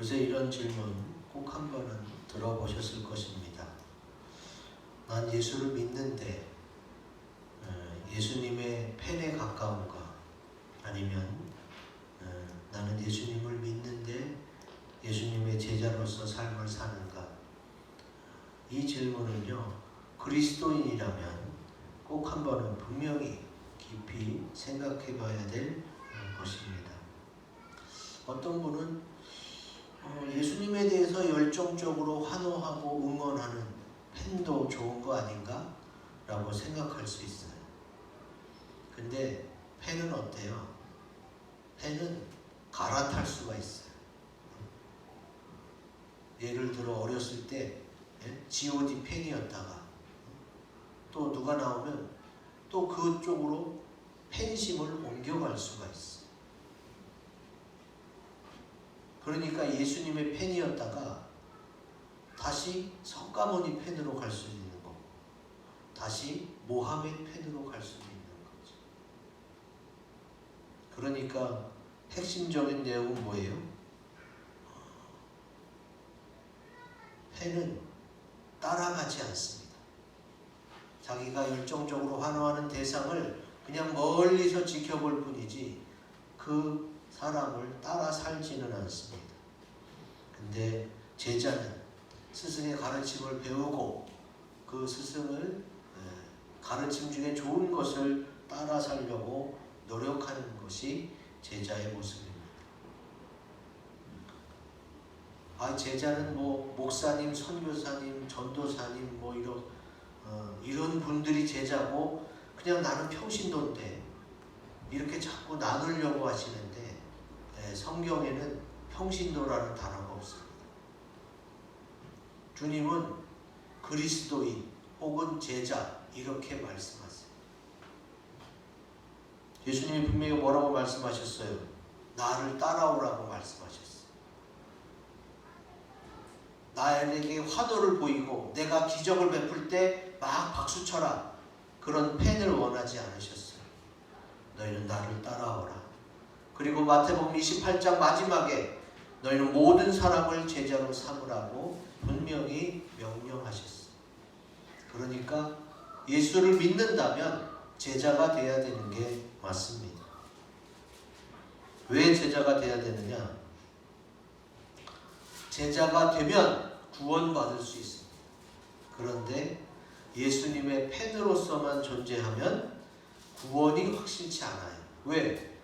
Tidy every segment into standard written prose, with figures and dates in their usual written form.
요새 이런 질문 꼭 한 번은 들어보셨을 것입니다. 난 예수를 믿는데 예수님의 팬에 가까운가? 아니면 나는 예수님을 믿는데 예수님의 제자로서 삶을 사는가? 이 질문은요, 그리스도인이라면 꼭 한 번은 분명히 깊이 생각해 봐야 될 것입니다. 어떤 분은 예수님에 대해서 열정적으로 환호하고 응원하는 팬도 좋은 거 아닌가? 라고 생각할 수 있어요. 근데 팬은 어때요? 팬은 갈아탈 수가 있어요. 예를 들어 어렸을 때 G.O.D 팬이었다가 또 누가 나오면 또 그쪽으로 팬심을 옮겨갈 수가 있어요. 그러니까 예수님의 팬이었다가 다시 석가모니 팬으로 갈 수 있는 거고, 다시 모하메 팬으로 갈 수 있는 거죠. 그러니까 핵심적인 내용은 뭐예요? 팬은 따라가지 않습니다. 자기가 열정적으로 환호하는 대상을 그냥 멀리서 지켜볼 뿐이지 그 사람을 따라 살지는 않습니다. 근데 제자는 스승의 가르침을 배우고 그 스승을 가르침 중에 좋은 것을 따라 살려고 노력하는 것이 제자의 모습입니다. 제자는 목사님, 선교사님, 전도사님 이런 분들이 제자고 그냥 나는 평신도인데 이렇게 자꾸 나누려고 하시는데 성경에는 평신도라는 단어가 없습니다. 주님은 그리스도인 혹은 제자 이렇게 말씀하세요. 예수님이 분명히 뭐라고 말씀하셨어요? 나를 따라오라고 말씀하셨어요. 나에게 화도를 보이고 내가 기적을 베풀 때 막 박수쳐라. 그런 팬을 원하지 않으셨어요. 너희는 나를 따라오라. 그리고 마태복음 28장 마지막에 너희는 모든 사람을 제자로 삼으라고 분명히 명령하셨어요. 그러니까 예수를 믿는다면 제자가 돼야 되는 게 맞습니다. 왜 제자가 돼야 되느냐? 제자가 되면 구원받을 수 있습니다. 그런데 예수님의 팬으로서만 존재하면 구원이 확실치 않아요. 왜?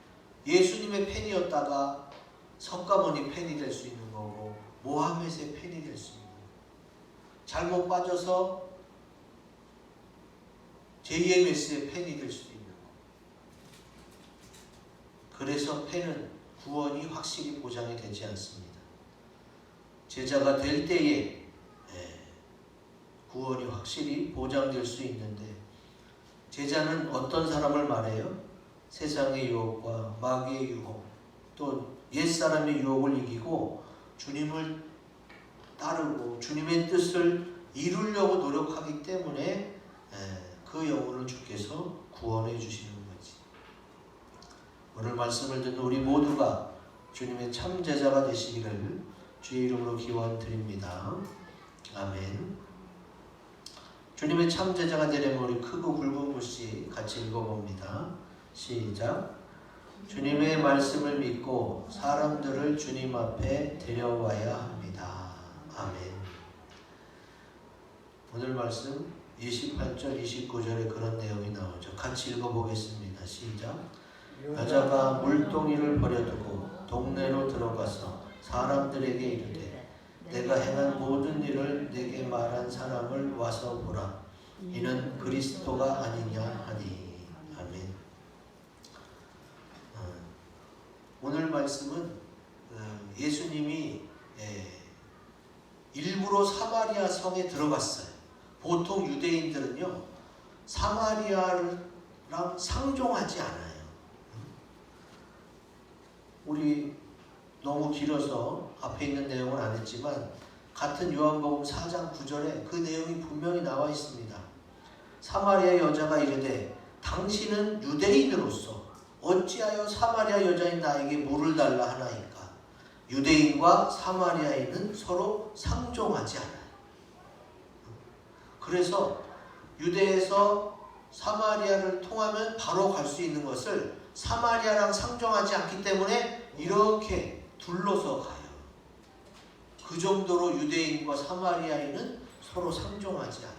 예수님의 팬이었다가 석가모니 팬이 될 수 있는 거고 모하메스의 팬이 될 수 있는 거고, 잘못 빠져서 JMS의 팬이 될 수도 있는 거고. 그래서 팬은 구원이 확실히 보장이 되지 않습니다. 제자가 될 때에 구원이 확실히 보장될 수 있는데, 제자는 어떤 사람을 말해요? 세상의 유혹과 마귀의 유혹, 또 옛사람의 유혹을 이기고 주님을 따르고 주님의 뜻을 이루려고 노력하기 때문에 그 영혼을 주께서 구원해 주시는 거지. 오늘 말씀을 듣는 우리 모두가 주님의 참 제자가 되시기를 주의 이름으로 기원드립니다. 아멘. 주님의 참 제자가 되려면 우리 크고 굵은 글씨 같이 읽어봅니다. 시작. 주님의 말씀을 믿고 사람들을 주님 앞에 데려와야 합니다. 아멘. 오늘 말씀 28절 29절에 그런 내용이 나오죠. 같이 읽어보겠습니다. 시작. 여자가 물동이를 버려두고 동네로 들어가서 사람들에게 이르되 내가 행한 모든 일을 내게 말한 사람을 와서 보라. 이는 그리스도가 아니냐 하니. 아멘. 오늘 말씀은 예수님이 일부러 사마리아 성에 들어갔어요. 보통 유대인들은요 사마리아랑 상종하지 않아요. 우리 너무 길어서 앞에 있는 내용은 안 했지만 같은 요한복음 4장 9절에 그 내용이 분명히 나와 있습니다. 사마리아 여자가 이르되 당신은 유대인으로서 어찌하여 사마리아 여자인 나에게 물을 달라 하나이까? 유대인과 사마리아인은 서로 상종하지 않아요. 그래서 유대에서 사마리아를 통하면 바로 갈 수 있는 것을 사마리아랑 상종하지 않기 때문에 이렇게 둘러서 가요. 그 정도로 유대인과 사마리아인은 서로 상종하지 않아요.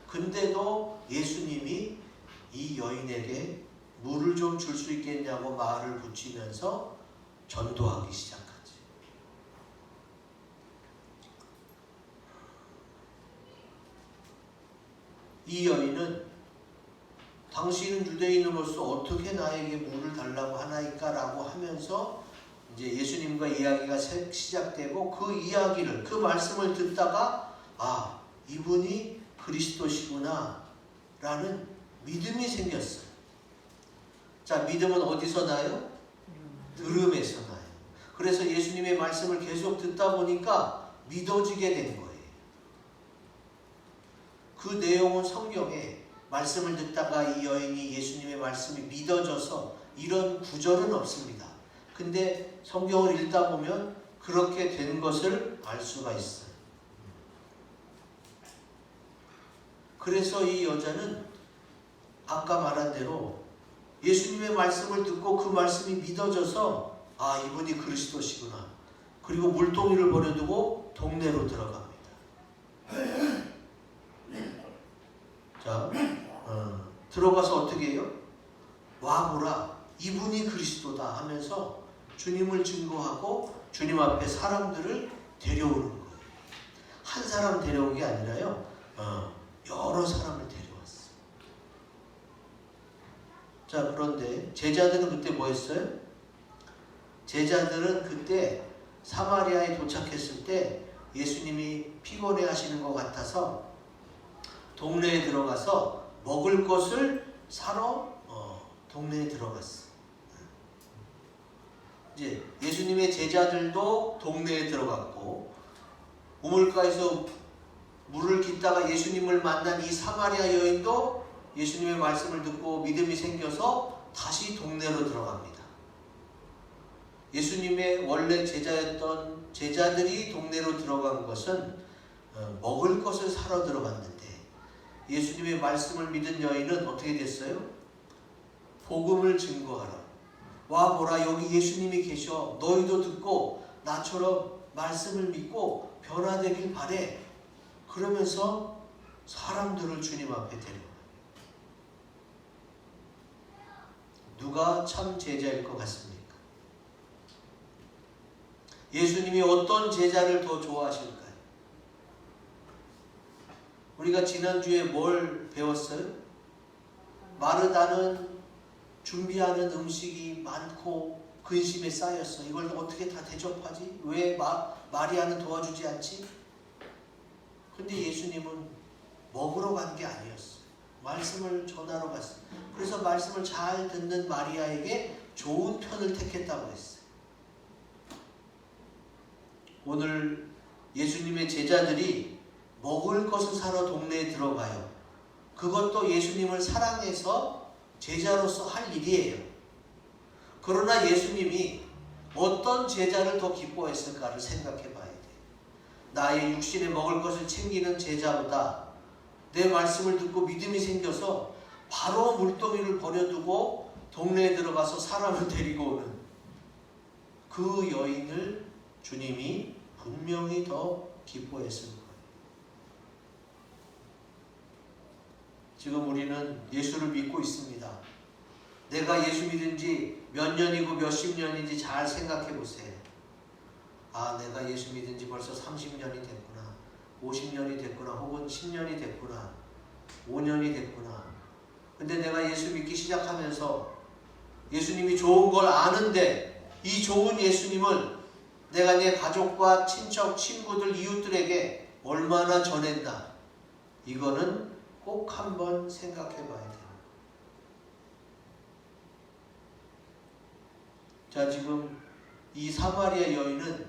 근데도 예수님이 이 여인에게 물을 좀 줄 수 있겠냐고 말을 붙이면서 전도하기 시작하지. 이 여인은 당신은 유대인으로서 어떻게 나에게 물을 달라고 하나이까? 라고 하면서 이제 예수님과 이야기가 시작되고 그 이야기를, 그 말씀을 듣다가 아, 이분이 그리스도시구나 라는 믿음이 생겼어요. 자, 믿음은 어디서 나요? 들음에서 나요. 그래서 예수님의 말씀을 계속 듣다 보니까 믿어지게 된 거예요. 그 내용은 성경에 말씀을 듣다가 이 여인이 예수님의 말씀이 믿어져서 이런 구절은 없습니다. 근데 성경을 읽다 보면 그렇게 된 것을 알 수가 있어요. 그래서 이 여자는 아까 말한 대로 예수님의 말씀을 듣고 그 말씀이 믿어져서 아, 이분이 그리스도시구나. 그리고 물동이를 버려두고 동네로 들어갑니다. 자, 들어가서 어떻게 해요? 와보라, 이분이 그리스도다 하면서 주님을 증거하고 주님 앞에 사람들을 데려오는 거예요. 한 사람 데려온 게 아니라요, 여러 사람을 데려왔어요. 자, 그런데 제자들은 그때 뭐 했어요? 제자들은 그때 사마리아에 도착했을 때 예수님이 피곤해 하시는 것 같아서 동네에 들어가서 먹을 것을 사러 동네에 들어갔어. 이제 예수님의 제자들도 동네에 들어갔고 우물가에서 물을 깃다가 예수님을 만난 이 사마리아 여인도 예수님의 말씀을 듣고 믿음이 생겨서 다시 동네로 들어갑니다. 예수님의 원래 제자였던 제자들이 동네로 들어간 것은 먹을 것을 사러 들어갔는데 예수님의 말씀을 믿은 여인은 어떻게 됐어요? 복음을 증거하라. 와 보라, 여기 예수님이 계셔. 너희도 듣고 나처럼 말씀을 믿고 변화되길 바래. 그러면서 사람들을 주님 앞에 데려와요. 누가 참 제자일 것 같습니까? 예수님이 어떤 제자를 더 좋아하실까요? 우리가 지난주에 뭘 배웠어요? 마르다는 준비하는 음식이 많고 근심에 쌓였어. 이걸 어떻게 다 대접하지? 왜 마리아는 도와주지 않지? 근데 예수님은 먹으러 간 게 아니었어요. 말씀을 전하러 갔어요. 그래서 말씀을 잘 듣는 마리아에게 좋은 편을 택했다고 했어요. 오늘 예수님의 제자들이 먹을 것을 사러 동네에 들어가요. 그것도 예수님을 사랑해서 제자로서 할 일이에요. 그러나 예수님이 어떤 제자를 더 기뻐했을까를 생각해 봐야 돼요. 나의 육신에 먹을 것을 챙기는 제자보다 내 말씀을 듣고 믿음이 생겨서 바로 물동이를 버려두고 동네에 들어가서 사람을 데리고 오는 그 여인을 주님이 분명히 더 기뻐했을 거예요. 지금 우리는 예수를 믿고 있습니다. 내가 예수 믿은 지 몇 년이고 몇십 년인지 잘 생각해 보세요. 아, 내가 예수 믿은 지 벌써 30년이 됐구나. 50년이 됐구나. 혹은 10년이 됐구나. 5년이 됐구나. 근데 내가 예수 믿기 시작하면서 예수님이 좋은 걸 아는데 이 좋은 예수님을 내가 내 가족과 친척, 친구들, 이웃들에게 얼마나 전했나. 이거는 꼭 한번 생각해 봐야 돼요. 자, 지금 이 사마리아 여인은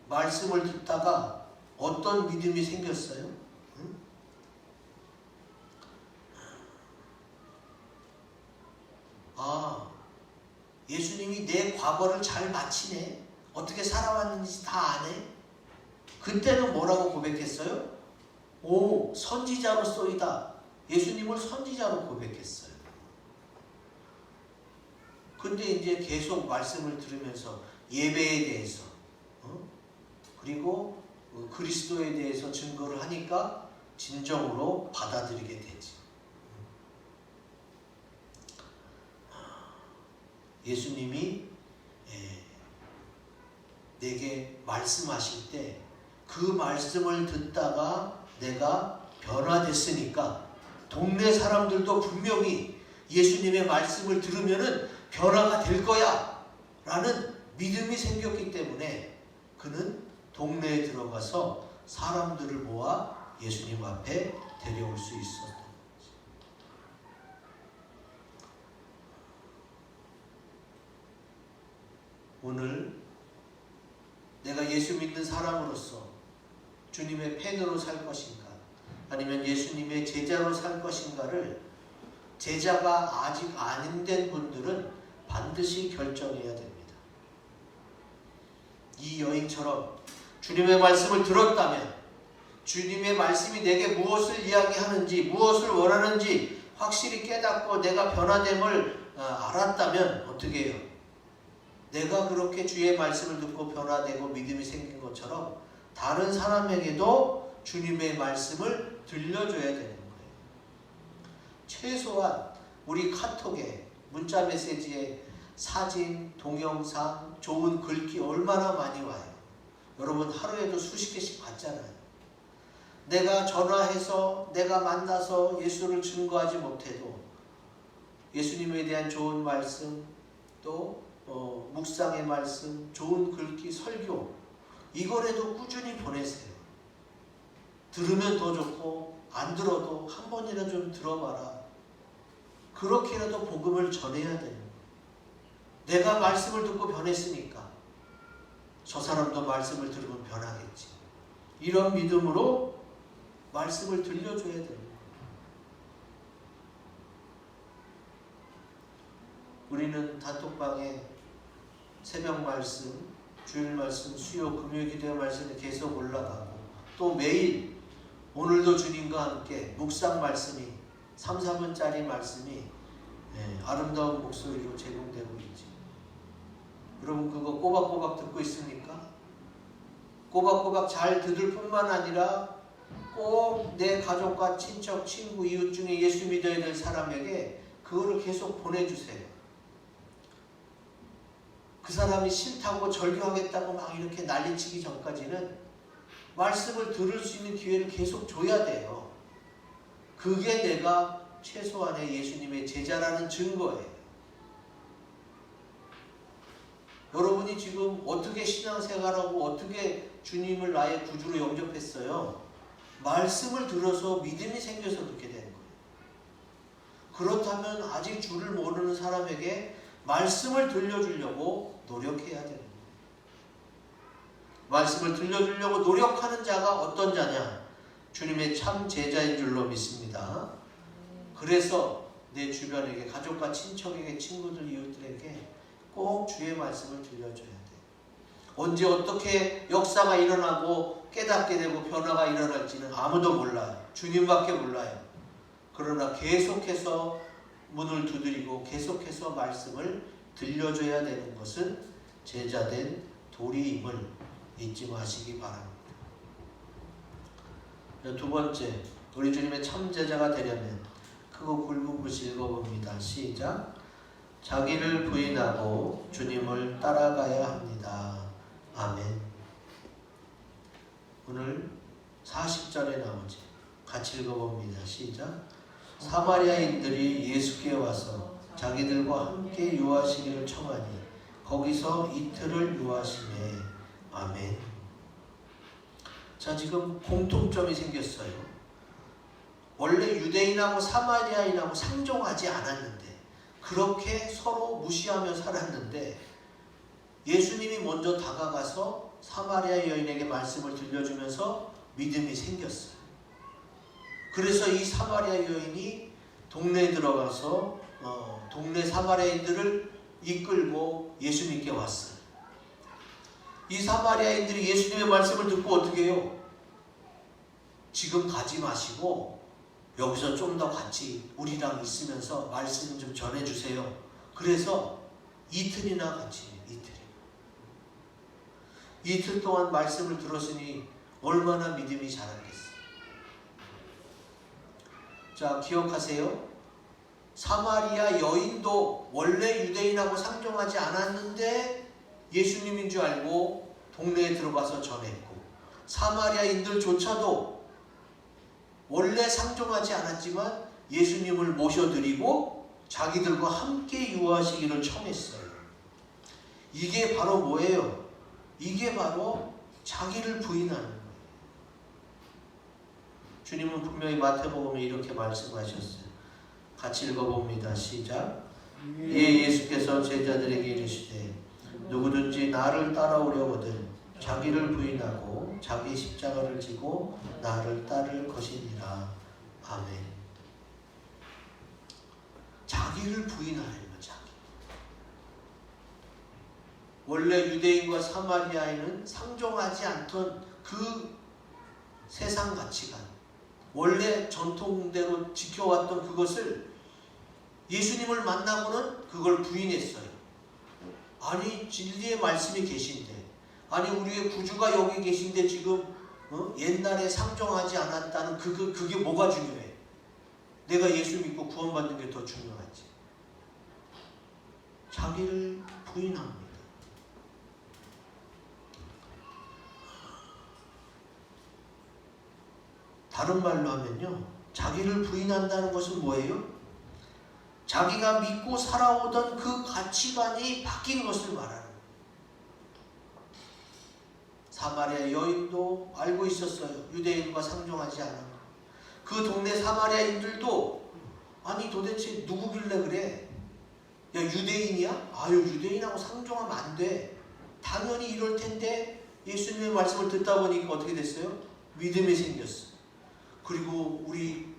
말씀을 듣다가 어떤 믿음이 생겼어요? 응? 아, 예수님이 내 과거를 잘 마치네. 어떻게 살아왔는지 다 아네? 그때는 뭐라고 고백했어요? 오, 선지자로서이다. 예수님을 선지자로 고백했어요. 근데 이제 계속 말씀을 들으면서 예배에 대해서 그리고 그리스도에 대해서 증거를 하니까 진정으로 받아들이게 되지. 예수님이 내게 말씀하실 때 그 말씀을 듣다가 내가 변화됐으니까 동네 사람들도 분명히 예수님의 말씀을 들으면은 변화가 될 거야 라는 믿음이 생겼기 때문에 그는 동네에 들어가서 사람들을 모아 예수님 앞에 데려올 수 있었던 거지. 오늘 내가 예수 믿는 사람으로서 주님의 팬으로 살 것인가 아니면 예수님의 제자로 살 것인가를 제자가 아직 안 된 분들은 반드시 결정해야 됩니다. 이 여인처럼 주님의 말씀을 들었다면 주님의 말씀이 내게 무엇을 이야기하는지 무엇을 원하는지 확실히 깨닫고 내가 변화됨을 알았다면 어떻게 해요? 내가 그렇게 주의 말씀을 듣고 변화되고 믿음이 생긴 것처럼 다른 사람에게도 주님의 말씀을 들려줘야 되는 거예요. 최소한 우리 카톡에 문자 메시지에 사진, 동영상, 좋은 글귀 얼마나 많이 와요. 여러분 하루에도 수십 개씩 받잖아요. 내가 전화해서 내가 만나서 예수를 증거하지 못해도 예수님에 대한 좋은 말씀 또 묵상의 말씀, 좋은 글귀, 설교 이거라도 꾸준히 보내세요. 들으면 더 좋고 안 들어도 한 번이라도 좀 들어봐라. 그렇게라도 복음을 전해야 돼요. 내가 말씀을 듣고 변했으니까 저 사람도 말씀을 들으면 변하겠지. 이런 믿음으로 말씀을 들려줘야 됩니다. 우리는 단톡방에 새벽 말씀, 주일 말씀, 수요, 금요 기도의 말씀이 계속 올라가고 또 매일 오늘도 주님과 함께 묵상 말씀이 3, 4분짜리 말씀이 아름다운 목소리로 제공되고 있지. 여러분 그거 꼬박꼬박 듣고 있습니까? 꼬박꼬박 잘 들을 뿐만 아니라 꼭 내 가족과 친척, 친구, 이웃 중에 예수 믿어야 될 사람에게 그거를 계속 보내주세요. 그 사람이 싫다고 절교하겠다고 막 이렇게 난리치기 전까지는 말씀을 들을 수 있는 기회를 계속 줘야 돼요. 그게 내가 최소한의 예수님의 제자라는 증거예요. 여러분이 지금 어떻게 신앙생활하고 어떻게 주님을 나의 구주로 영접했어요? 말씀을 들어서 믿음이 생겨서 그렇게 된 거예요. 그렇다면 아직 주를 모르는 사람에게 말씀을 들려주려고 노력해야 됩니다. 말씀을 들려주려고 노력하는 자가 어떤 자냐? 주님의 참 제자인 줄로 믿습니다. 그래서 내 주변에게 가족과 친척에게 친구들 이웃들에게 꼭 주의 말씀을 들려줘야 돼. 언제 어떻게 역사가 일어나고 깨닫게 되고 변화가 일어날지는 아무도 몰라요. 주님밖에 몰라요. 그러나 계속해서 문을 두드리고 계속해서 말씀을 들려줘야 되는 것은 제자된 도리임을 잊지 마시기 바랍니다. 두 번째, 우리 주님의 참 제자가 되려면 크고 굵은 글 읽어봅니다. 시작. 자기를 부인하고 주님을 따라가야 합니다. 아멘. 오늘 40절에 나오지. 같이 읽어봅니다. 시작. 사마리아인들이 예수께 와서 자기들과 함께 유하시기를 청하니 거기서 이틀을 유하시매. 아멘. 자, 지금 공통점이 생겼어요. 원래 유대인하고 사마리아인하고 상종하지 않았는데 그렇게 서로 무시하며 살았는데 예수님이 먼저 다가가서 사마리아 여인에게 말씀을 들려주면서 믿음이 생겼어요. 그래서 이 사마리아 여인이 동네에 들어가서 동네 사마리아인들을 이끌고 예수님께 왔어요. 이 사마리아인들이 예수님의 말씀을 듣고 어떻게 해요? 지금 가지 마시고 여기서 좀 더 같이 우리랑 있으면서 말씀 좀 전해주세요. 그래서 이틀이나 같이 이틀 동안 말씀을 들었으니 얼마나 믿음이 자랐겠어요. 자, 기억하세요. 사마리아 여인도 원래 유대인하고 상종하지 않았는데 예수님인 줄 알고 동네에 들어가서 전했고, 사마리아인들조차도 원래 상종하지 않았지만 예수님을 모셔드리고 자기들과 함께 유하시기를 청했어요. 이게 바로 뭐예요? 이게 바로 자기를 부인하는 거예요. 주님은 분명히 마태복음에 이렇게 말씀하셨어요. 같이 읽어봅니다. 시작. 이에 예수께서 제자들에게 이르시되 누구든지 나를 따라오려거든 자기를 부인하고 자기 십자가를 지고 나를 따를 것이니라. 아멘. 자기를 부인하려면 자기. 원래 유대인과 사마리아인은 상종하지 않던 그 세상 가치관, 원래 전통대로 지켜왔던 그것을 예수님을 만나고는 그걸 부인했어요. 아니, 진리의 말씀이 계신데, 아니 우리의 구주가 여기 계신데 지금 옛날에 상종하지 않았다는 그게 뭐가 중요해? 내가 예수 믿고 구원받는 게 더 중요하지. 자기를 부인합니다. 다른 말로 하면요, 자기를 부인한다는 것은 뭐예요? 자기가 믿고 살아오던 그 가치관이 바뀐 것을 말하는 거예요. 사마리아 여인도 알고 있었어요. 유대인과 상종하지 않은 거. 그 동네 사마리아인들도 아니 도대체 누구길래 그래? 야, 유대인이야? 아유, 유대인하고 상종하면 안 돼. 당연히 이럴 텐데 예수님의 말씀을 듣다 보니까 어떻게 됐어요? 믿음이 생겼어. 그리고 우리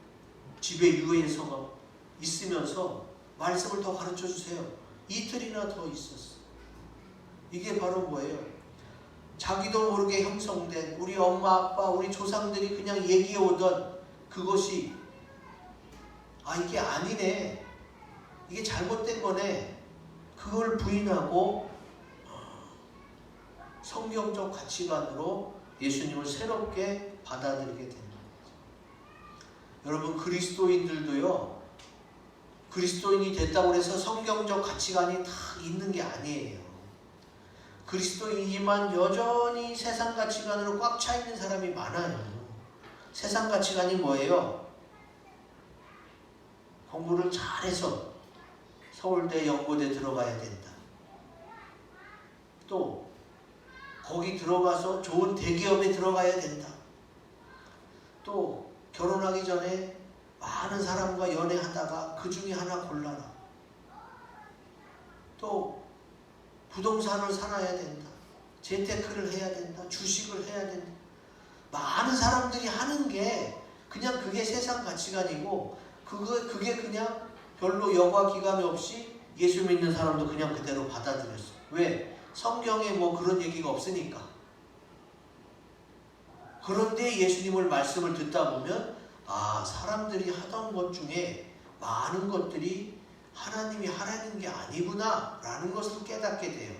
집에 유해서가 있으면서 말씀을 더 가르쳐 주세요. 이틀이나 더 있었어. 이게 바로 뭐예요? 자기도 모르게 형성된 우리 엄마 아빠 우리 조상들이 그냥 얘기해 오던 그것이 이게 아니네, 이게 잘못된 거네, 그걸 부인하고 성경적 가치관으로 예수님을 새롭게 받아들이게 됩니다. 여러분, 그리스도인들도요, 그리스도인이 됐다고 해서 성경적 가치관이 다 있는 게 아니에요. 그리스도인이지만 여전히 세상 가치관으로 꽉 차 있는 사람이 많아요. 세상 가치관이 뭐예요? 공부를 잘해서 서울대, 연고대 들어가야 된다. 또 거기 들어가서 좋은 대기업에 들어가야 된다. 또 결혼하기 전에 많은 사람과 연애하다가 그 중에 하나 골라라. 또 부동산을 사놔야 된다. 재테크를 해야 된다. 주식을 해야 된다. 많은 사람들이 하는 게 그냥 그게 세상 가치관이고 그게 그냥 별로 여과 기감이 없이 예수 믿는 사람도 그냥 그대로 받아들였어. 왜? 성경에 뭐 그런 얘기가 없으니까. 그런데 예수님을 말씀을 듣다 보면 사람들이 하던 것 중에 많은 것들이 하나님이 하라는 게 아니구나 라는 것을 깨닫게 돼요.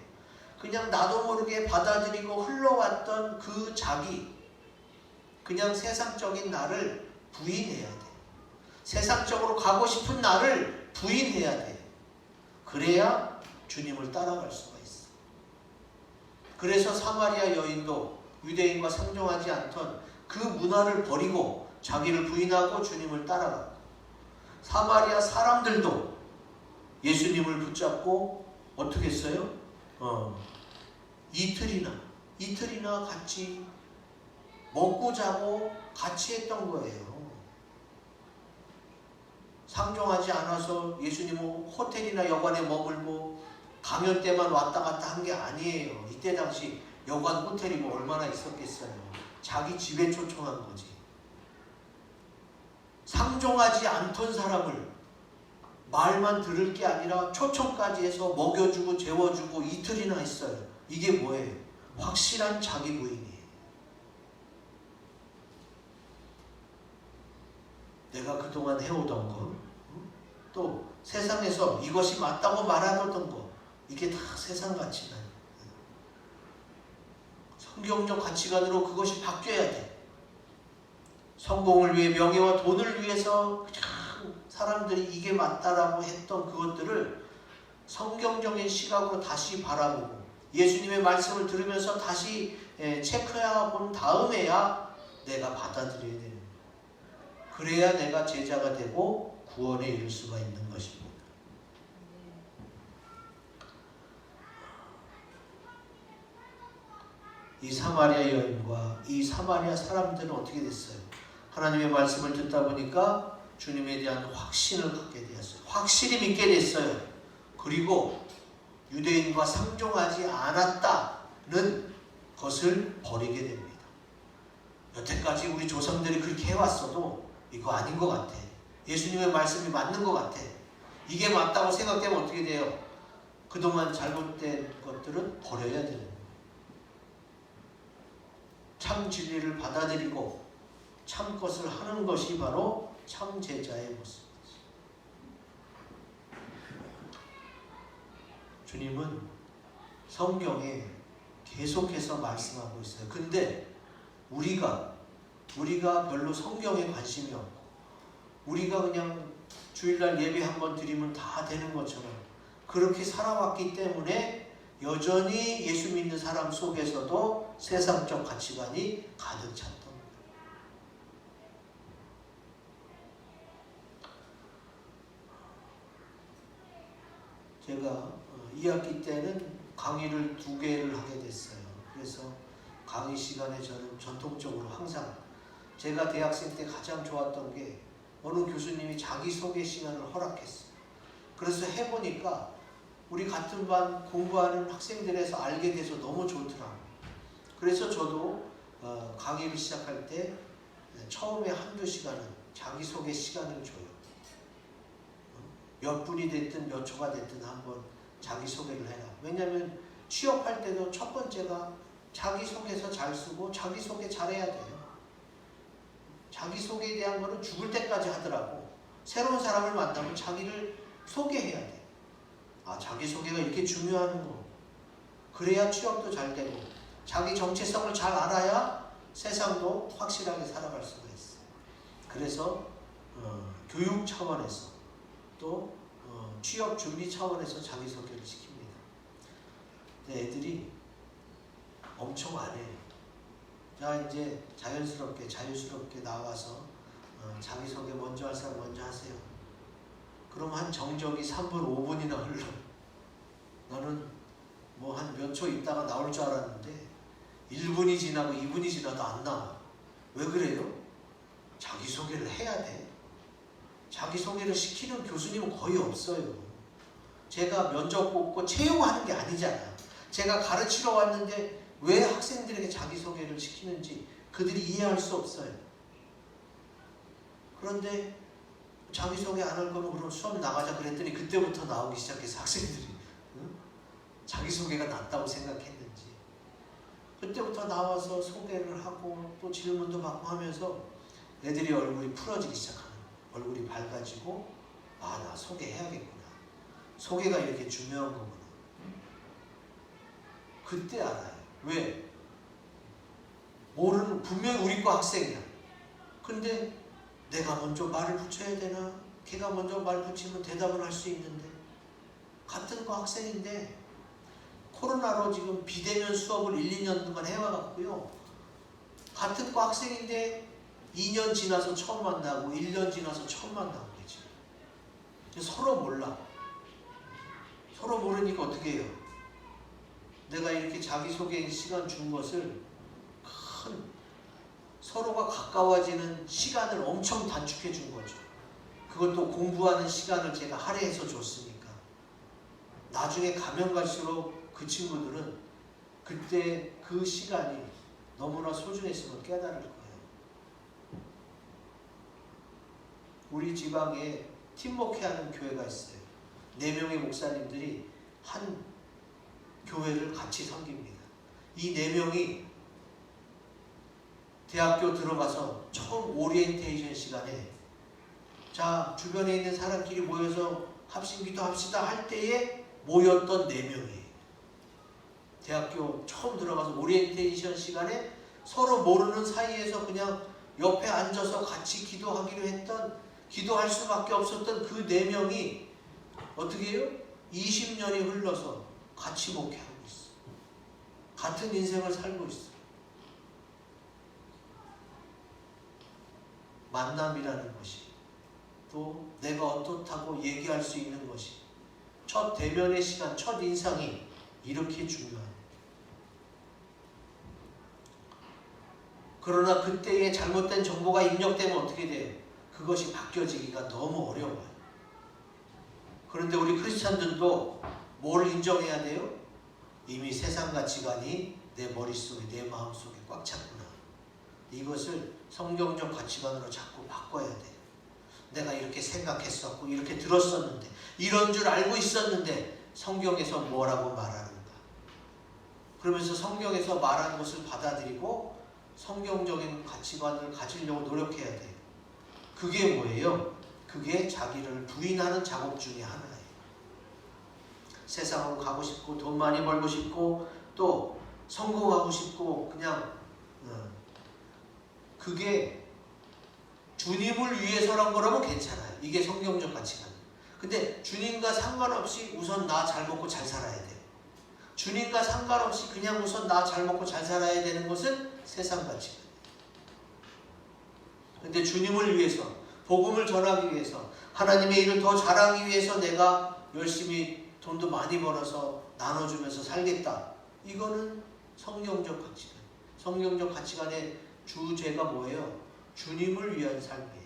그냥 나도 모르게 받아들이고 흘러왔던 그 그냥 세상적인 나를 부인해야 돼. 세상적으로 가고 싶은 나를 부인해야 돼. 그래야 주님을 따라갈 수가 있어. 그래서 사마리아 여인도 유대인과 상종하지 않던 그 문화를 버리고 자기를 부인하고 주님을 따라가고, 사마리아 사람들도 예수님을 붙잡고 어떻게 했어요? 이틀이나 같이 먹고 자고 같이 했던 거예요. 상종하지 않아서 예수님은 호텔이나 여관에 머물고 강연 때만 왔다 갔다 한 게 아니에요. 이때 당시 여관 호텔이 뭐 얼마나 있었겠어요. 자기 집에 초청한 거지. 상종하지 않던 사람을 말만 들을 게 아니라 초청까지 해서 먹여주고 재워주고 이틀이나 했어요. 이게 뭐예요? 확실한 자기 부인이에요. 내가 그동안 해오던 거, 또 세상에서 이것이 맞다고 말하던 거, 이게 다 세상 가치관, 성경적 가치관으로 그것이 바뀌어야 돼. 성공을 위해, 명예와 돈을 위해서 그냥 사람들이 이게 맞다라고 했던 그것들을 성경적인 시각으로 다시 바라보고 예수님의 말씀을 들으면서 다시 체크해 본 다음에야 내가 받아들여야 되는 거예요. 그래야 내가 제자가 되고 구원에 이를 수가 있는 것입니다. 이 사마리아 여인과 이 사마리아 사람들은 어떻게 됐어요? 하나님의 말씀을 듣다 보니까 주님에 대한 확신을 갖게 되었어요. 확실히 믿게 됐어요. 그리고 유대인과 상종하지 않았다는 것을 버리게 됩니다. 여태까지 우리 조상들이 그렇게 해왔어도 이거 아닌 것 같아. 예수님의 말씀이 맞는 것 같아. 이게 맞다고 생각되면 어떻게 돼요? 그동안 잘못된 것들은 버려야 되는 거예요. 참 진리를 받아들이고 참 것을 하는 것이 바로 참 제자의 모습이죠. 주님은 성경에 계속해서 말씀하고 있어요. 근데 우리가 별로 성경에 관심이 없고 우리가 그냥 주일날 예배 한번 드리면 다 되는 것처럼 그렇게 살아왔기 때문에 여전히 예수 믿는 사람 속에서도 세상적 가치관이 가득 찼던 거예요. 제가 2학기 때는 강의를 2개를 하게 됐어요. 그래서 강의 시간에 저는 전통적으로 항상 제가 대학생 때 가장 좋았던 게 어느 교수님이 자기소개 시간을 허락했어요. 그래서 해보니까 우리 같은 반 공부하는 학생들에서 알게 돼서 너무 좋더라고요. 그래서 저도 강의를 시작할 때 처음에 한두 시간은 자기소개 시간을 줘요. 몇 분이 됐든 몇 초가 됐든 한번 자기소개를 해라. 왜냐하면 취업할 때도 첫 번째가 자기소개서 잘 쓰고 자기소개 잘해야 돼요. 자기소개에 대한 거는 죽을 때까지 하더라고. 새로운 사람을 만나면 자기를 소개해야 돼. 아, 자기소개가 이렇게 중요한 거. 그래야 취업도 잘 되고 자기 정체성을 잘 알아야 세상도 확실하게 살아갈 수가 있어. 그래서 교육 차원에서 또 취업 준비 차원에서 자기소개를 시킵니다. 근데 애들이 엄청 안 해요. 자, 이제 자유스럽게 나와서 자기소개 먼저 할 사람 먼저 하세요. 그럼 한 정적이 3분, 5분이나 흘러. 너는 뭐 한 몇 초 있다가 나올 줄 알았는데 1분이 지나고 2분이 지나도 안 나와. 왜 그래요? 자기소개를 해야 돼. 자기소개를 시키는 교수님은 거의 없어요. 제가 면접 뽑고 채용하는 게 아니잖아. 제가 가르치러 왔는데 왜 학생들에게 자기소개를 시키는지 그들이 이해할 수 없어요. 그런데 자기소개 안 할 거면 그럼 수업 나가자 그랬더니 그때부터 나오기 시작해서 학생들이 자기소개가 낫다고 생각했는지 그때부터 나와서 소개를 하고 또 질문도 받고 하면서 애들이 얼굴이 풀어지기 시작하는 거예요. 얼굴이 밝아지고 아, 나 소개해야겠구나. 소개가 이렇게 중요한 거구나. 그때 알아요. 왜? 모르는, 분명히 우리 과 학생이야. 근데 내가 먼저 말을 붙여야 되나? 걔가 먼저 말 붙이면 대답을 할 수 있는데 같은 과 학생인데 코로나로 지금 비대면 수업을 1, 2년 동안 해와갖고요. 같은 과 학생인데 2년 지나서 처음 만나고 1년 지나서 처음 만나고 그러지. 서로 몰라. 서로 모르니까 어떻게 해요? 내가 이렇게 자기소개 시간 준 것을 큰 서로가 가까워지는 시간을 엄청 단축해 준 거죠. 그것도 공부하는 시간을 제가 할애해서 줬으니까. 나중에 가면 갈수록 그 친구들은 그때 그 시간이 너무나 소중했음을 깨달을 거예요. 우리 지방에 팀워크하는 교회가 있어요. 4명의 목사님들이 한 교회를 같이 섬깁니다. 이 4명이 대학교 들어가서 처음 오리엔테이션 시간에 자, 주변에 있는 사람끼리 모여서 합심기도 합시다 할 때에 모였던 4명이에요. 대학교 처음 들어가서 오리엔테이션 시간에 서로 모르는 사이에서 그냥 옆에 앉아서 같이 기도하기로 했던, 기도할 수밖에 없었던 그 4명이 어떻게 해요? 20년이 흘러서 같이 목회하고 있어. 같은 인생을 살고 있어. 만남이라는 것이, 또 내가 어떻다고 얘기할 수 있는 것이, 첫 대면의 시간, 첫 인상이 이렇게 중요합니다. 그러나 그때의 잘못된 정보가 입력되면 어떻게 돼요? 그것이 바뀌어지기가 너무 어려워요. 그런데 우리 크리스찬들도 뭘 인정해야 돼요? 이미 세상 가치관이 내 머릿속에, 내 마음속에 꽉 찼구나. 이것을 성경적 가치관으로 자꾸 바꿔야 돼요. 내가 이렇게 생각했었고 이렇게 들었었는데 이런 줄 알고 있었는데 성경에서 뭐라고 말하는가. 그러면서 성경에서 말하는 것을 받아들이고 성경적인 가치관을 가지려고 노력해야 돼요. 그게 뭐예요? 그게 자기를 부인하는 작업 중에 하나예요. 세상으로 가고 싶고 돈 많이 벌고 싶고 또 성공하고 싶고 그냥 그게 주님을 위해서란 거라면 괜찮아요. 이게 성경적 가치관. 근데 주님과 상관없이 우선 나 잘 먹고 잘 살아야 돼. 주님과 상관없이 그냥 우선 나 잘 먹고 잘 살아야 되는 것은 세상 가치관. 근데 주님을 위해서, 복음을 전하기 위해서, 하나님의 일을 더 잘하기 위해서 내가 열심히 돈도 많이 벌어서 나눠주면서 살겠다. 이거는 성경적 가치관. 성경적 가치관의 주제가 뭐예요? 주님을 위한 삶이에요.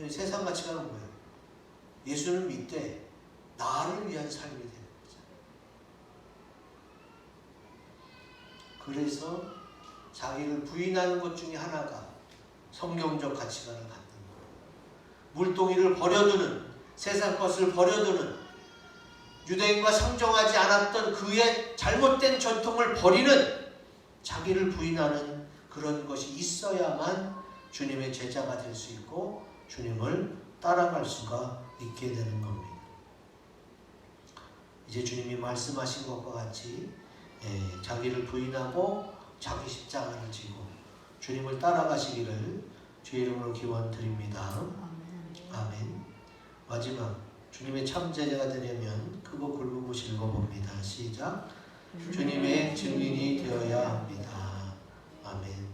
세상 가치관은 뭐예요? 예수를 믿되 나를 위한 삶이 되는 거죠. 그래서 자기를 부인하는 것 중에 하나가 성경적 가치관을 갖는 거예요. 물동이를 버려두는, 세상 것을 버려두는, 유대인과 상종하지 않았던 그의 잘못된 전통을 버리는, 자기를 부인하는 그런 것이 있어야만 주님의 제자가 될 수 있고 주님을 따라갈 수가 있게 되는 겁니다. 이제 주님이 말씀하신 것과 같이 자기를 부인하고 자기 십자가를 지고 주님을 따라가시기를 주의 이름으로 기원드립니다. 아멘. 마지막 주님의 참제자가 되려면 그거 굵은붓이 읽어봅니다. 시작. 주님의 증인이 되어야 합니다. 아멘.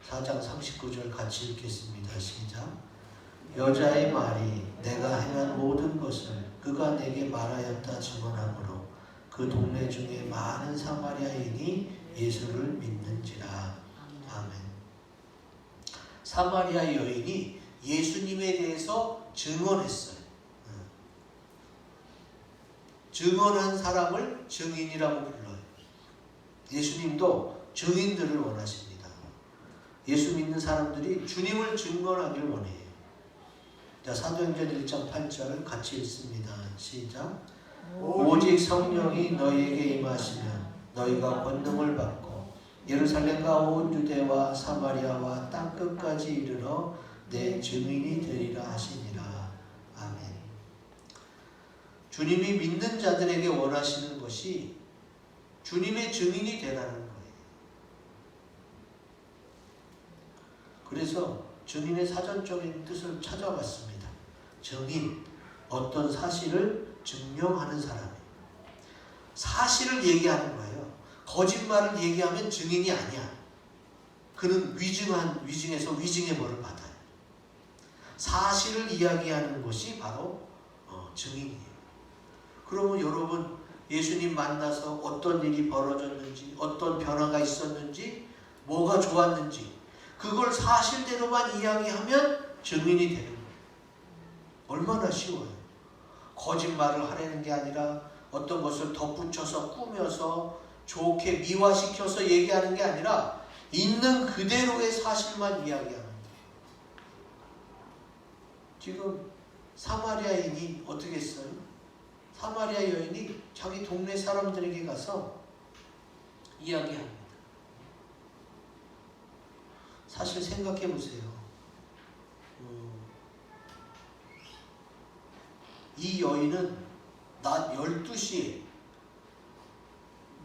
4장 39절 같이 읽겠습니다. 시작. 여자의 말이 내가 행한 모든 것을 그가 내게 말하였다 증언하므로 그 동네 중에 많은 사마리아인이 예수를 믿는지라. 아멘. 사마리아 여인이 예수님에 대해서 증언했어요. 증언한 사람을 증인이라고 불러요. 예수님도 증인들을 원하십니다. 예수 믿는 사람들이 주님을 증언하길 원해요. 자, 사도행전 1장 8절 같이 읽습니다. 시작. 오직 성령이 너희에게 임하시면 너희가 권능을 받고 예루살렘과 온 유대와 사마리아와 땅끝까지 이르러 내 증인이 되리라 하시니라. 아멘. 주님이 믿는 자들에게 원하시는 것이 주님의 증인이 되라는 거예요. 그래서 증인의 사전적인 뜻을 찾아봤습니다. 증인, 어떤 사실을 증명하는 사람이에요. 사실을 얘기하는 거예요. 거짓말을 얘기하면 증인이 아니야. 그는 위증해서 위증의 벌을 받아요. 사실을 이야기하는 것이 바로 증인이에요. 그러면 여러분 예수님 만나서 어떤 일이 벌어졌는지, 어떤 변화가 있었는지, 뭐가 좋았는지 그걸 사실대로만 이야기하면 증인이 되는 거예요. 얼마나 쉬워요. 거짓말을 하려는 게 아니라 어떤 것을 덧붙여서 꾸며서 좋게 미화시켜서 얘기하는 게 아니라 있는 그대로의 사실만 이야기하는 거예요. 지금 사마리아인이 어떻게 했어요? 사마리아 여인이 자기 동네 사람들에게 가서 이야기합니다. 사실 생각해 보세요. 이 여인은 낮 12시에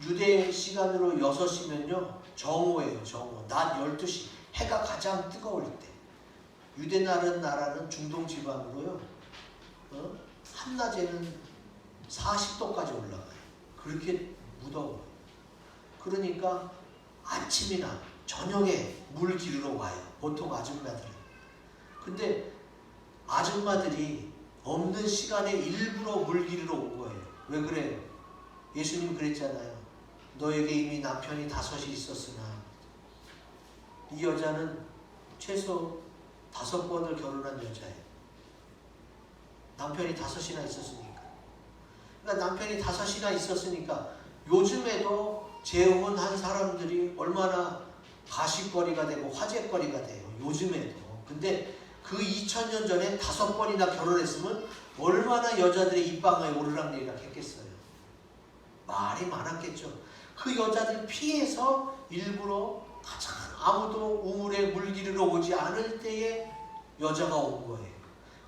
유대 시간으로 6시면요 정오예요. 정오. 낮 12시 해가 가장 뜨거울 때. 유대 나라는 중동 지방으로요 한낮에는 40도까지 올라가요. 그렇게 무더워요. 그러니까 아침이나 저녁에 물 기르러 와요. 보통 아줌마들은. 근데 아줌마들이 없는 시간에 일부러 물 기르러 온 거예요. 왜 그래요? 예수님 그랬잖아요. 너에게 이미 남편이 5이 있었으나. 이 여자는 최소 5번을 결혼한 여자예요. 남편이 5이나 있었으니까. 그러니까 남편이 5이나 있었으니까 요즘에도 재혼한 사람들이 얼마나 가십거리가 되고 화제거리가 돼요. 요즘에도. 근데 그 2000년 전에 5번이나 결혼했으면 얼마나 여자들의 입방아에 오르락내리락 했겠어요. 말이 많았겠죠. 그 여자들 피해서 일부러 가장 아무도 우물에 물 기르러 오지 않을 때에 여자가 온 거예요.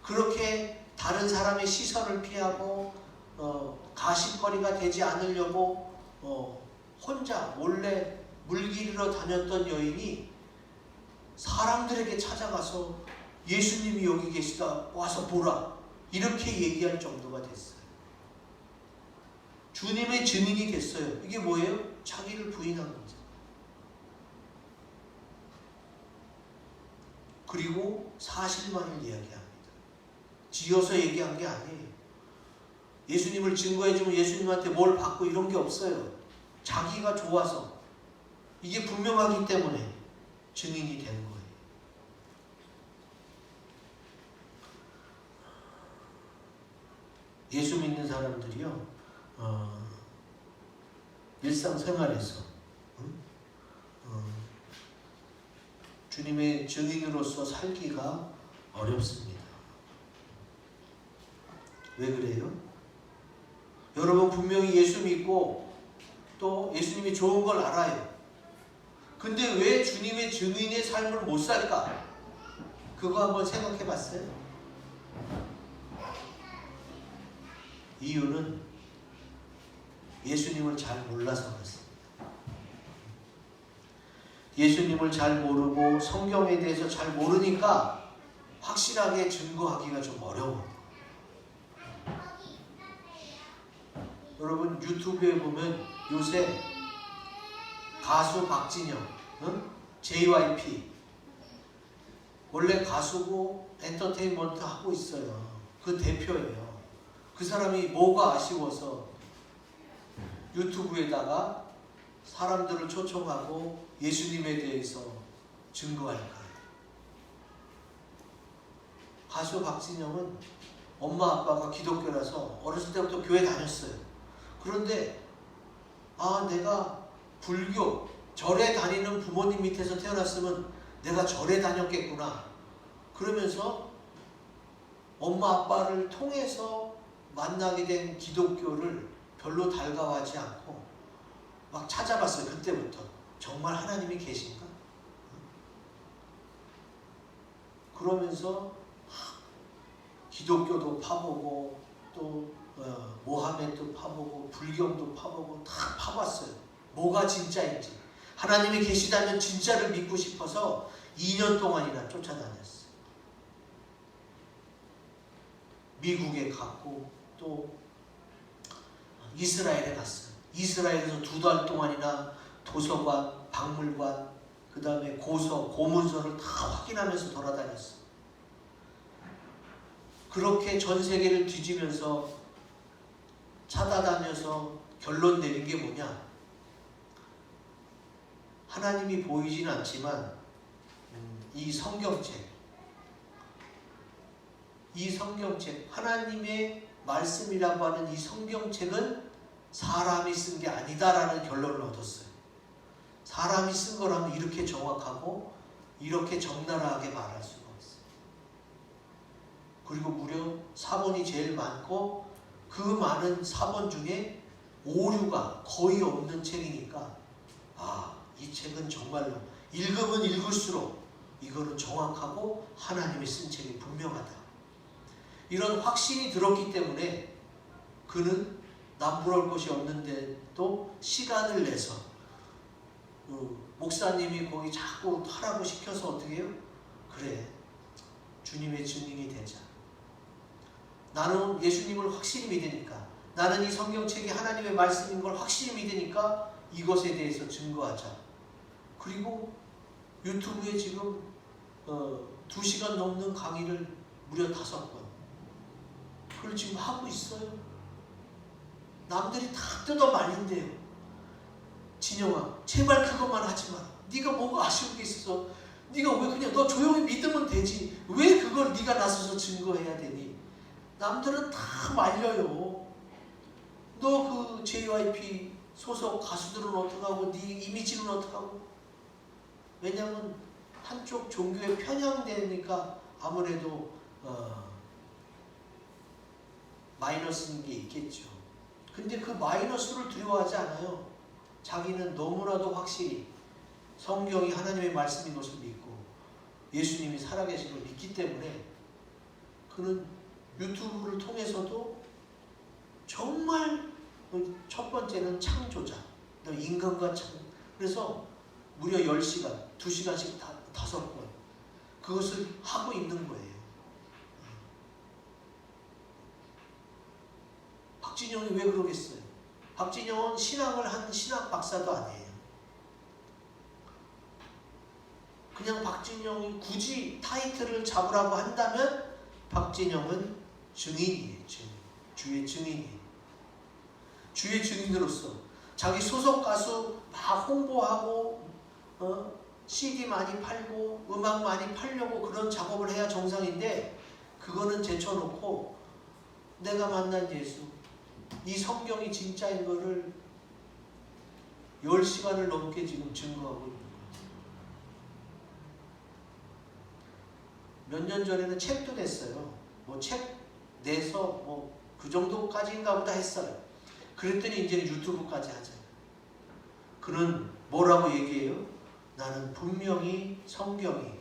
그렇게 다른 사람의 시선을 피하고 가십거리가 되지 않으려고 혼자 몰래 물 기르러 다녔던 여인이 사람들에게 찾아가서 예수님이 여기 계시다 와서 보라 이렇게 얘기할 정도가 됐어요. 주님의 증인이 됐어요. 이게 뭐예요? 자기를 부인한 거죠. 그리고 사실만을 이야기합니다. 지어서 얘기한 게 아니에요. 예수님을 증거해주면 예수님한테 뭘 받고 이런 게 없어요. 자기가 좋아서 이게 분명하기 때문에 증인이 된 거예요. 예수 믿는 사람들이요 일상생활에서 주님의 증인으로서 살기가 어렵습니다. 왜 그래요? 여러분 분명히 예수 믿고 또 예수님이 좋은 걸 알아요. 근데 왜 주님의 증인의 삶을 못 살까? 그거 한번 생각해 봤어요? 이유는 예수님을 잘 몰라서 그렇습니다. 예수님을 잘 모르고 성경에 대해서 잘 모르니까 확실하게 증거하기가 좀 어려워요. 여러분 유튜브에 보면 요새 가수 박진영, JYP 원래 가수고 엔터테인먼트 하고 있어요. 그 대표예요. 그 사람이 뭐가 아쉬워서 유튜브에다가 사람들을 초청하고 예수님에 대해서 증거할까요? 가수 박진영은 엄마 아빠가 기독교라서 어렸을 때부터 교회 다녔어요. 그런데 내가 불교 절에 다니는 부모님 밑에서 태어났으면 내가 절에 다녔겠구나. 그러면서 엄마 아빠를 통해서 만나게 된 기독교를 별로 달가워하지 않고 막 찾아봤어요. 그때부터 정말 하나님이 계신가? 그러면서 기독교도 파보고 또 모하메도 파보고 불경도 파보고 다 파봤어요. 뭐가 진짜인지. 하나님이 계시다면 진짜를 믿고 싶어서 2년 동안이나 쫓아다녔어요. 미국에 갔고 또 이스라엘에 갔어요. 이스라엘에서 2달 동안이나 도서관, 박물관, 그 다음에 고문서를 다 확인하면서 돌아다녔어요. 그렇게 전 세계를 뒤지면서 찾아다녀서 결론 내린 게 뭐냐? 하나님이 보이지는 않지만 이 성경책, 하나님의 말씀이라고 하는 이 성경책은 사람이 쓴 게 아니다라는 결론을 얻었어요. 사람이 쓴 거라면 이렇게 정확하고 이렇게 적나라하게 말할 수가 없어요. 그리고 무려 사본이 제일 많고 그 많은 사본 중에 오류가 거의 없는 책이니까 책은 정말로 읽으면 읽을수록 이거는 정확하고 하나님이 쓴 책이 분명하다. 이런 확신이 들었기 때문에 그는 남부러울 것이 없는데도 시간을 내서 목사님이 거기 자꾸 하라고 시켜서 어떻게 해요? 그래, 주님의 증인이 되자. 나는 예수님을 확실히 믿으니까, 나는 이 성경책이 하나님의 말씀인 걸 확실히 믿으니까 이것에 대해서 증거하자. 그리고 유튜브에 지금 2시간 넘는 강의를 무려 5번 그걸 지금 하고 있어요. 남들이 다 뜯어 말린대요. 진영아, 제발 그것만 하지 마라. 네가 뭐가 아쉬운 게 있어서 네가 왜 그냥 너 조용히 믿으면 되지. 왜 그걸 네가 나서서 증거해야 되니? 남들은 다 말려요. 너 그 JYP 소속 가수들은 어떡하고, 네 이미지는 어떡하고. 왜냐면 한쪽 종교에 편향되니까 아무래도 마이너스인 게 있겠죠. 근데 그 마이너스를 두려워하지 않아요. 자기는 너무나도 확실히 성경이 하나님의 말씀인 것을 믿고 예수님이 살아계신 걸 믿기 때문에 그는 유튜브를 통해서도 정말 첫 번째는 창조자, 인간과 그래서 무려 10시간, 2시간씩 5번 그것을 하고 있는 거예요. 박진영이 왜 그러겠어요? 박진영은 신학을 한 신학 박사도 아니에요. 그냥 박진영이 굳이 타이틀을 잡으라고 한다면 박진영은 증인이에요. 주의 증인이에요. 주의 증인으로서 자기 소속 가수 막 홍보하고 CD 많이 팔고 음악 많이 팔려고 그런 작업을 해야 정상인데 그거는 제쳐놓고 내가 만난 예수, 이 성경이 진짜인 거를 10시간을 넘게 지금 증거하고 있는 거예요. 몇 년 전에는 책도 냈어요. 뭐 책 내서 뭐 그 정도까지인가 보다 했어요. 그랬더니 이제 유튜브까지 하잖아요. 그는 뭐라고 얘기해요? 나는 분명히 성경이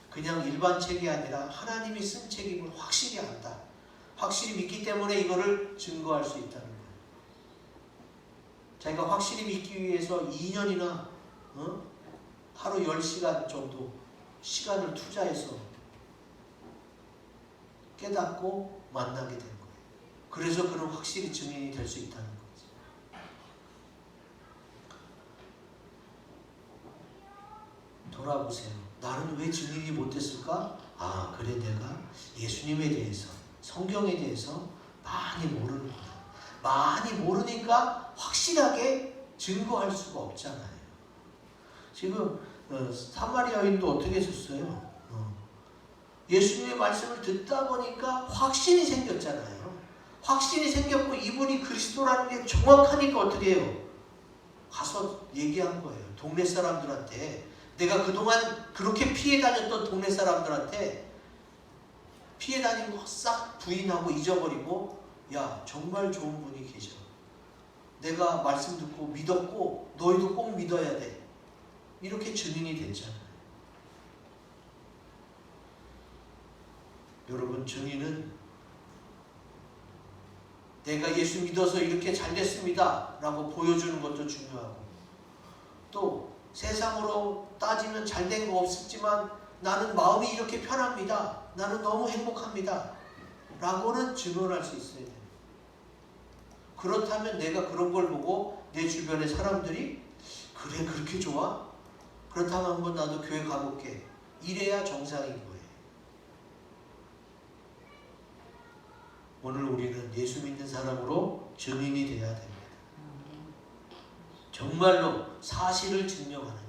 그냥 일반 책이 아니라 하나님이 쓴 책임을 확실히 안다. 확실히 믿기 때문에 이거를 증거할 수 있다는 거예요. 자기가 확실히 믿기 위해서 2년이나 하루 10시간 정도 시간을 투자해서 깨닫고 만나게 된 거예요. 그래서 그는 확실히 증인이 될 수 있다는 거죠. 돌아보세요. 나는 왜 증인이 못됐을까? 아, 그래, 내가 예수님에 대해서, 성경에 대해서 많이 모르는구나. 많이 모르니까 확실하게 증거할 수가 없잖아요. 지금 사마리아 여인도 어떻게 했었어요? 예수님의 말씀을 듣다 보니까 확신이 생겼잖아요. 확신이 생겼고 이분이 그리스도라는 게 정확하니까 어떻게 해요? 가서 얘기한 거예요. 동네 사람들한테. 내가 그동안 그렇게 피해 다녔던 동네 사람들한테 피해 다닌 거 싹 부인하고 잊어버리고, 야, 정말 좋은 분이 계셔. 내가 말씀 듣고 믿었고 너희도 꼭 믿어야 돼. 이렇게 증인이 됐잖아요. 여러분, 증인은 내가 예수 믿어서 이렇게 잘 됐습니다 라고 보여주는 것도 중요하고, 또 세상으로 따지면 잘 된 거 없었지만 나는 마음이 이렇게 편합니다, 나는 너무 행복합니다 라고는 증언할 수 있어야 돼요. 그렇다면 내가 그런 걸 보고 내 주변의 사람들이 그래, 그렇게 좋아? 그렇다면 한번 나도 교회 가볼게, 이래야 정상인 거예요. 오늘 우리는 예수 믿는 사람으로 증인이 되어야 됩니다. 정말로 사실을 증명하는,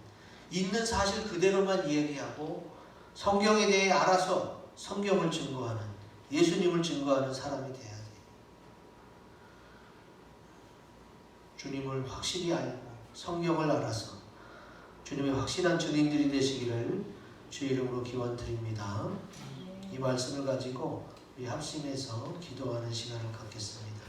있는 사실 그대로만 이야기하고 성경에 대해 알아서 성경을 증거하는, 예수님을 증거하는 사람이 되어야 돼요. 주님을 확실히 알고 성경을 알아서 주님의 확실한 증인들이 되시기를 주의 이름으로 기원드립니다. 이 말씀을 가지고 우리 합심해서 기도하는 시간을 갖겠습니다.